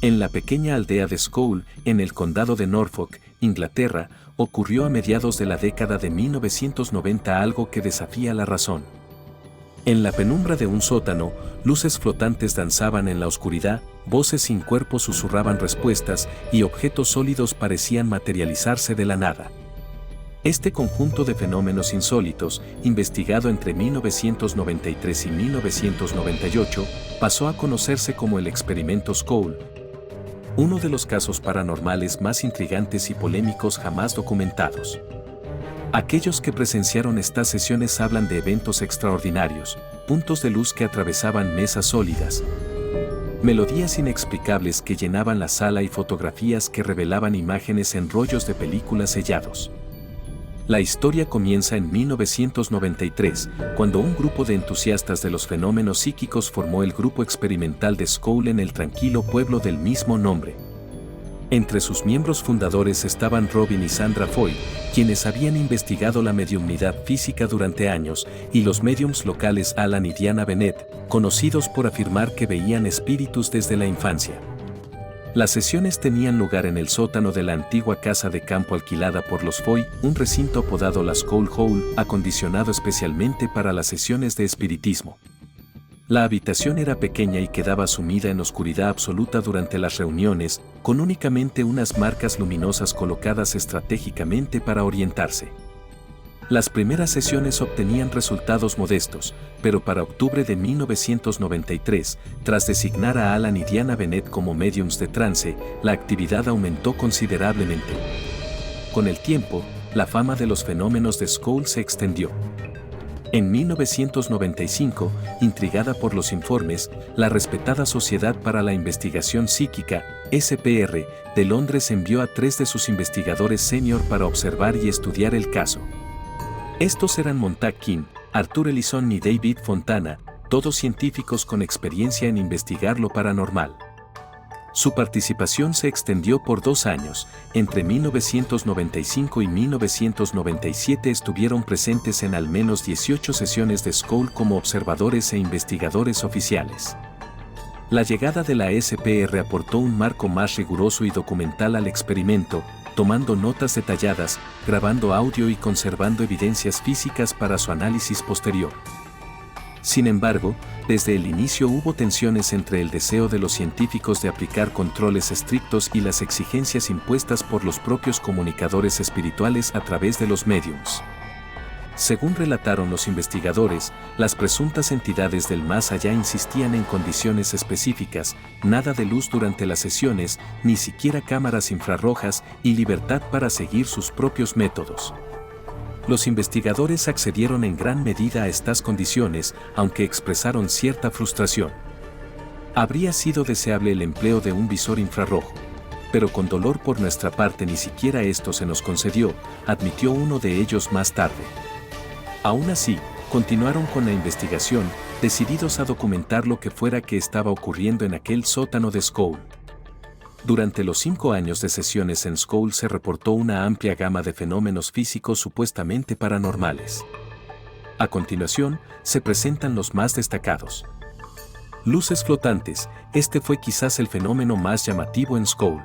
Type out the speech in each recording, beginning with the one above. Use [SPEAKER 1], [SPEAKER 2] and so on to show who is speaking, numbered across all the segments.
[SPEAKER 1] En la pequeña aldea de Scole, en el condado de Norfolk, Inglaterra, ocurrió a mediados de la década de 1990 algo que desafía la razón. En la penumbra de un sótano, luces flotantes danzaban en la oscuridad, voces sin cuerpo susurraban respuestas y objetos sólidos parecían materializarse de la nada. Este conjunto de fenómenos insólitos, investigado entre 1993 y 1998, pasó a conocerse como el experimento Scole, uno de los casos paranormales más intrigantes y polémicos jamás documentados. Aquellos que presenciaron estas sesiones hablan de eventos extraordinarios, puntos de luz que atravesaban mesas sólidas, melodías inexplicables que llenaban la sala y fotografías que revelaban imágenes en rollos de películas sellados. La historia comienza en 1993, cuando un grupo de entusiastas de los fenómenos psíquicos formó el grupo experimental de Scole en el tranquilo pueblo del mismo nombre. Entre sus miembros fundadores estaban Robin y Sandra Foy, quienes habían investigado la mediumnidad física durante años, y los médiums locales Alan y Diana Bennett, conocidos por afirmar que veían espíritus desde la infancia. Las sesiones tenían lugar en el sótano de la antigua casa de campo alquilada por los Foy, un recinto apodado la Scole Hall, acondicionado especialmente para las sesiones de espiritismo. La habitación era pequeña y quedaba sumida en oscuridad absoluta durante las reuniones, con únicamente unas marcas luminosas colocadas estratégicamente para orientarse. Las primeras sesiones obtenían resultados modestos, pero para octubre de 1993, tras designar a Alan y Diana Bennett como médiums de trance, la actividad aumentó considerablemente. Con el tiempo, la fama de los fenómenos de Scole se extendió. En 1995, intrigada por los informes, la respetada Sociedad para la Investigación Psíquica, SPR, de Londres envió a 3 de sus investigadores senior para observar y estudiar el caso. Estos eran Montag King, Arthur Ellison y David Fontana, todos científicos con experiencia en investigar lo paranormal. Su participación se extendió por 2 años. Entre 1995 y 1997 estuvieron presentes en al menos 18 sesiones de Scole como observadores e investigadores oficiales. La llegada de la SPR aportó un marco más riguroso y documental al experimento, tomando notas detalladas, grabando audio y conservando evidencias físicas para su análisis posterior. Sin embargo, desde el inicio hubo tensiones entre el deseo de los científicos de aplicar controles estrictos y las exigencias impuestas por los propios comunicadores espirituales a través de los médiums. Según relataron los investigadores, las presuntas entidades del más allá insistían en condiciones específicas, nada de luz durante las sesiones, ni siquiera cámaras infrarrojas y libertad para seguir sus propios métodos. Los investigadores accedieron en gran medida a estas condiciones, aunque expresaron cierta frustración. Habría sido deseable el empleo de un visor infrarrojo, pero con dolor por nuestra parte ni siquiera esto se nos concedió, admitió uno de ellos más tarde. Aún así, continuaron con la investigación, decididos a documentar lo que fuera que estaba ocurriendo en aquel sótano de Scole. Durante los 5 años de sesiones en Scole se reportó una amplia gama de fenómenos físicos supuestamente paranormales. A continuación, se presentan los más destacados. Luces flotantes, este fue quizás el fenómeno más llamativo en Scole.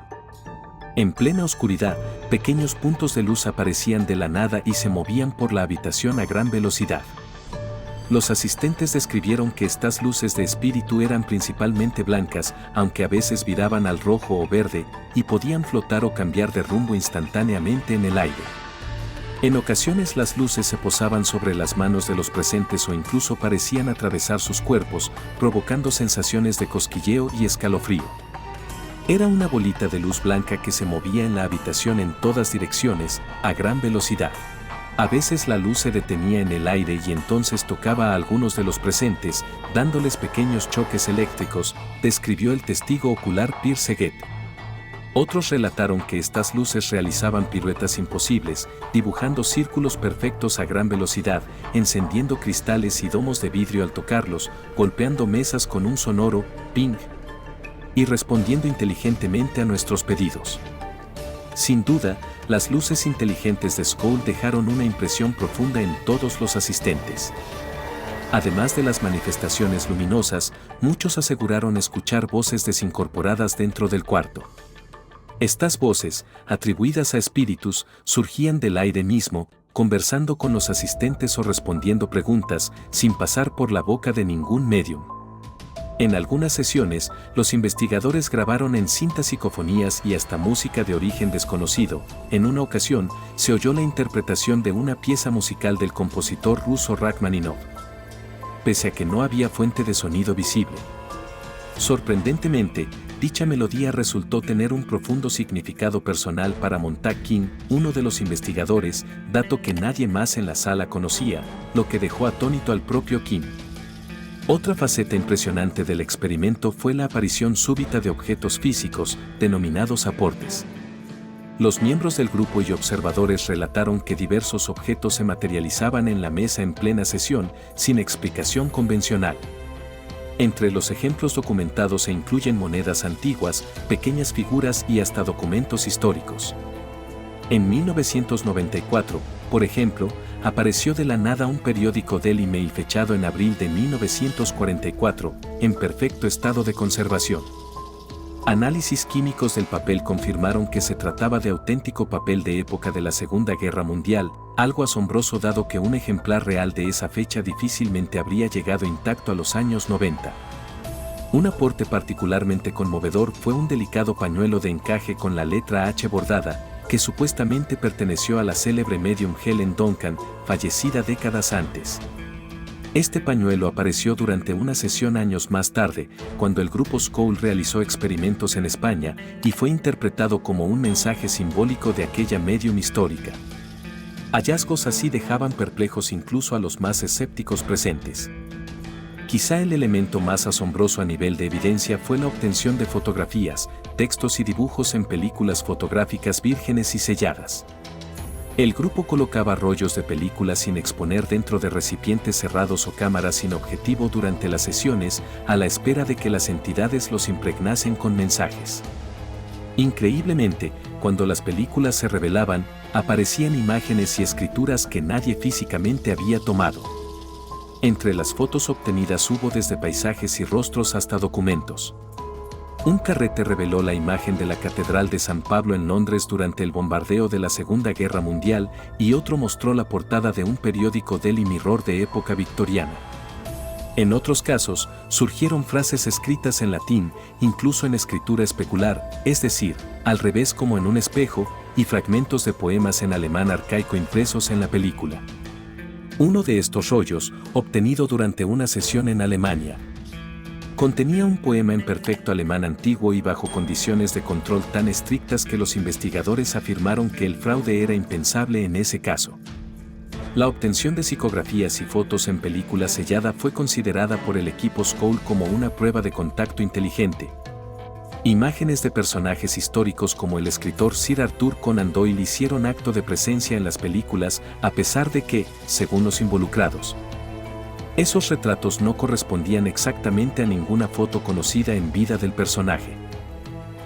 [SPEAKER 1] En plena oscuridad, pequeños puntos de luz aparecían de la nada y se movían por la habitación a gran velocidad. Los asistentes describieron que estas luces de espíritu eran principalmente blancas, aunque a veces viraban al rojo o verde, y podían flotar o cambiar de rumbo instantáneamente en el aire. En ocasiones las luces se posaban sobre las manos de los presentes o incluso parecían atravesar sus cuerpos, provocando sensaciones de cosquilleo y escalofrío. Era una bolita de luz blanca que se movía en la habitación en todas direcciones, a gran velocidad. A veces la luz se detenía en el aire y entonces tocaba a algunos de los presentes, dándoles pequeños choques eléctricos, describió el testigo ocular Pierre Seguet. Otros relataron que estas luces realizaban piruetas imposibles, dibujando círculos perfectos a gran velocidad, encendiendo cristales y domos de vidrio al tocarlos, golpeando mesas con un sonoro ping y respondiendo inteligentemente a nuestros pedidos. Sin duda, las luces inteligentes de Scole dejaron una impresión profunda en todos los asistentes. Además de las manifestaciones luminosas, muchos aseguraron escuchar voces desincorporadas dentro del cuarto. Estas voces, atribuidas a espíritus, surgían del aire mismo, conversando con los asistentes o respondiendo preguntas, sin pasar por la boca de ningún medium. En algunas sesiones, los investigadores grabaron en cinta psicofonías y hasta música de origen desconocido. En una ocasión, se oyó la interpretación de una pieza musical del compositor ruso Rachmaninoff, pese a que no había fuente de sonido visible. Sorprendentemente, dicha melodía resultó tener un profundo significado personal para Montague King, uno de los investigadores, dato que nadie más en la sala conocía, lo que dejó atónito al propio King. Otra faceta impresionante del experimento fue la aparición súbita de objetos físicos, denominados aportes. Los miembros del grupo y observadores relataron que diversos objetos se materializaban en la mesa en plena sesión, sin explicación convencional. Entre los ejemplos documentados se incluyen monedas antiguas, pequeñas figuras y hasta documentos históricos. En 1994, por ejemplo, apareció de la nada un periódico Daily Mail fechado en abril de 1944, en perfecto estado de conservación. Análisis químicos del papel confirmaron que se trataba de auténtico papel de época de la Segunda Guerra Mundial, algo asombroso dado que un ejemplar real de esa fecha difícilmente habría llegado intacto a los años 90. Un aporte particularmente conmovedor fue un delicado pañuelo de encaje con la letra H bordada, que supuestamente perteneció a la célebre medium Helen Duncan, fallecida décadas antes. Este pañuelo apareció durante una sesión años más tarde, cuando el grupo Scole realizó experimentos en España, y fue interpretado como un mensaje simbólico de aquella medium histórica. Hallazgos así dejaban perplejos incluso a los más escépticos presentes. Quizá el elemento más asombroso a nivel de evidencia fue la obtención de fotografías, textos y dibujos en películas fotográficas vírgenes y selladas. El grupo colocaba rollos de películas sin exponer dentro de recipientes cerrados o cámaras sin objetivo durante las sesiones, a la espera de que las entidades los impregnasen con mensajes. Increíblemente, cuando las películas se revelaban, aparecían imágenes y escrituras que nadie físicamente había tomado. Entre las fotos obtenidas hubo desde paisajes y rostros hasta documentos. Un carrete reveló la imagen de la Catedral de San Pablo en Londres durante el bombardeo de la Segunda Guerra Mundial y otro mostró la portada de un periódico Daily Mirror de época victoriana. En otros casos, surgieron frases escritas en latín, incluso en escritura especular, es decir, al revés como en un espejo, y fragmentos de poemas en alemán arcaico impresos en la película. Uno de estos rollos, obtenido durante una sesión en Alemania, contenía un poema en perfecto alemán antiguo y bajo condiciones de control tan estrictas que los investigadores afirmaron que el fraude era impensable en ese caso. La obtención de psicografías y fotos en película sellada fue considerada por el equipo Scole como una prueba de contacto inteligente. Imágenes de personajes históricos como el escritor Sir Arthur Conan Doyle hicieron acto de presencia en las películas, a pesar de que, según los involucrados, esos retratos no correspondían exactamente a ninguna foto conocida en vida del personaje.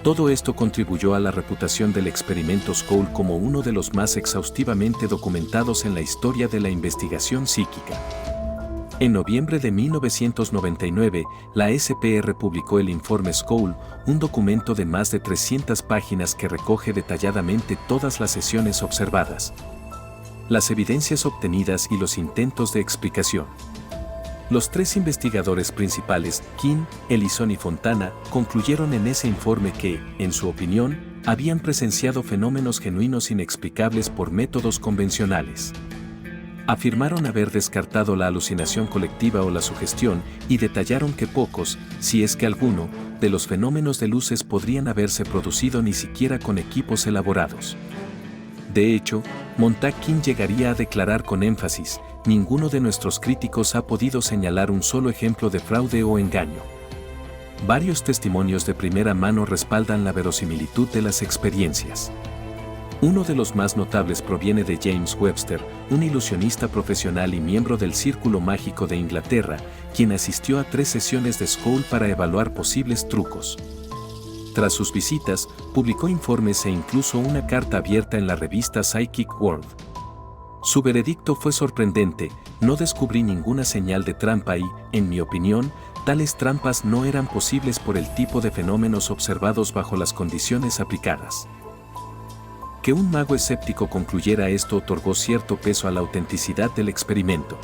[SPEAKER 1] Todo esto contribuyó a la reputación del experimento Scole como uno de los más exhaustivamente documentados en la historia de la investigación psíquica. En noviembre de 1999, la SPR publicó el informe Scole, un documento de más de 300 páginas que recoge detalladamente todas las sesiones observadas, las evidencias obtenidas y los intentos de explicación. Los tres investigadores principales, King, Ellison y Fontana, concluyeron en ese informe que, en su opinión, habían presenciado fenómenos genuinos inexplicables por métodos convencionales. Afirmaron haber descartado la alucinación colectiva o la sugestión y detallaron que pocos, si es que alguno, de los fenómenos de luces podrían haberse producido ni siquiera con equipos elaborados. De hecho, Montague King llegaría a declarar con énfasis: ninguno de nuestros críticos ha podido señalar un solo ejemplo de fraude o engaño. Varios testimonios de primera mano respaldan la verosimilitud de las experiencias. Uno de los más notables proviene de James Webster, un ilusionista profesional y miembro del Círculo Mágico de Inglaterra, quien asistió a 3 sesiones de Scole para evaluar posibles trucos. Tras sus visitas, publicó informes e incluso una carta abierta en la revista Psychic World. Su veredicto fue sorprendente: no descubrí ninguna señal de trampa y, en mi opinión, tales trampas no eran posibles por el tipo de fenómenos observados bajo las condiciones aplicadas. Que un mago escéptico concluyera esto otorgó cierto peso a la autenticidad del experimento.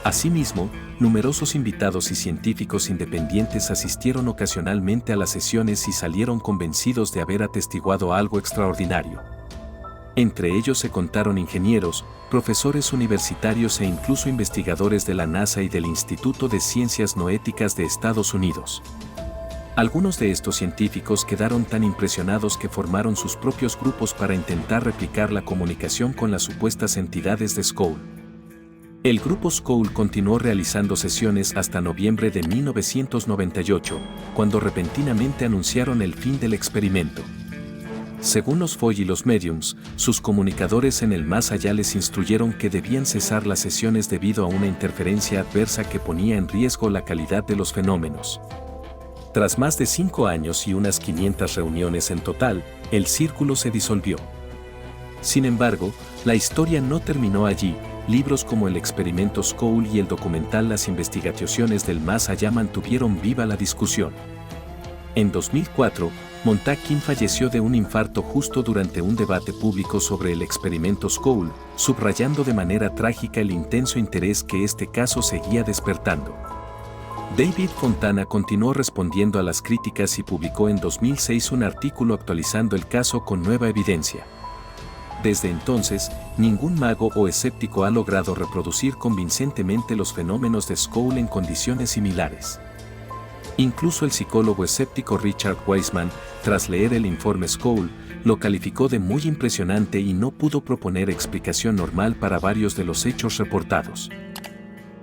[SPEAKER 1] Asimismo, numerosos invitados y científicos independientes asistieron ocasionalmente a las sesiones y salieron convencidos de haber atestiguado algo extraordinario. Entre ellos se contaron ingenieros, profesores universitarios e incluso investigadores de la NASA y del Instituto de Ciencias Noéticas de Estados Unidos. Algunos de estos científicos quedaron tan impresionados que formaron sus propios grupos para intentar replicar la comunicación con las supuestas entidades de Scole. El grupo Scole continuó realizando sesiones hasta noviembre de 1998, cuando repentinamente anunciaron el fin del experimento. Según los Foy y los Mediums, sus comunicadores en el más allá les instruyeron que debían cesar las sesiones debido a una interferencia adversa que ponía en riesgo la calidad de los fenómenos. Tras más de 5 años y unas 500 reuniones en total, el círculo se disolvió. Sin embargo, la historia no terminó allí. Libros como El experimento Scole y el documental Las investigaciones del más allá mantuvieron viva la discusión. En 2004, Montague falleció de un infarto justo durante un debate público sobre el experimento Scole, subrayando de manera trágica el intenso interés que este caso seguía despertando. David Fontana continuó respondiendo a las críticas y publicó en 2006 un artículo actualizando el caso con nueva evidencia. Desde entonces, ningún mago o escéptico ha logrado reproducir convincentemente los fenómenos de Scole en condiciones similares. Incluso el psicólogo escéptico Richard Wiseman, tras leer el informe Scole, lo calificó de muy impresionante y no pudo proponer explicación normal para varios de los hechos reportados.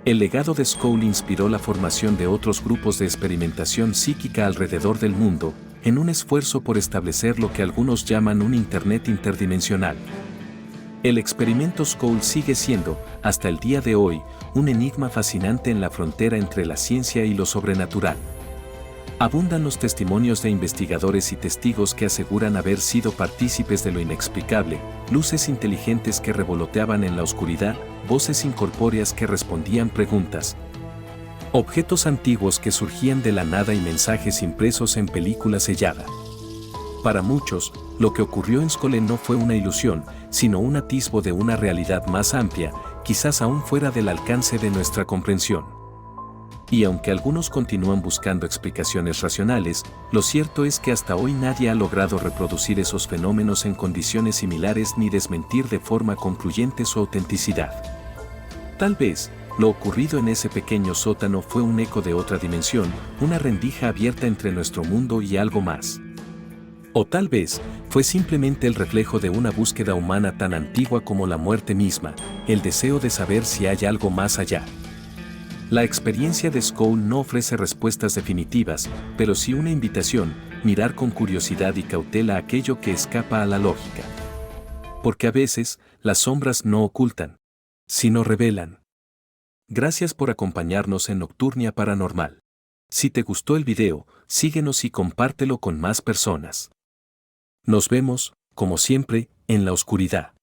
[SPEAKER 1] El legado de Scole inspiró la formación de otros grupos de experimentación psíquica alrededor del mundo, en un esfuerzo por establecer lo que algunos llaman un Internet interdimensional. El experimento Scole sigue siendo, hasta el día de hoy, un enigma fascinante en la frontera entre la ciencia y lo sobrenatural. Abundan los testimonios de investigadores y testigos que aseguran haber sido partícipes de lo inexplicable: luces inteligentes que revoloteaban en la oscuridad, voces incorpóreas que respondían preguntas, objetos antiguos que surgían de la nada y mensajes impresos en película sellada. Para muchos, lo que ocurrió en Scole no fue una ilusión, sino un atisbo de una realidad más amplia, quizás aún fuera del alcance de nuestra comprensión. Y aunque algunos continúan buscando explicaciones racionales, lo cierto es que hasta hoy nadie ha logrado reproducir esos fenómenos en condiciones similares ni desmentir de forma concluyente su autenticidad. Tal vez, lo ocurrido en ese pequeño sótano fue un eco de otra dimensión, una rendija abierta entre nuestro mundo y algo más. O tal vez, fue simplemente el reflejo de una búsqueda humana tan antigua como la muerte misma, el deseo de saber si hay algo más allá. La experiencia de Scole no ofrece respuestas definitivas, pero sí una invitación: mirar con curiosidad y cautela aquello que escapa a la lógica. Porque a veces, las sombras no ocultan, sino revelan. Gracias por acompañarnos en Nocturnia Paranormal. Si te gustó el video, síguenos y compártelo con más personas. Nos vemos, como siempre, en la oscuridad.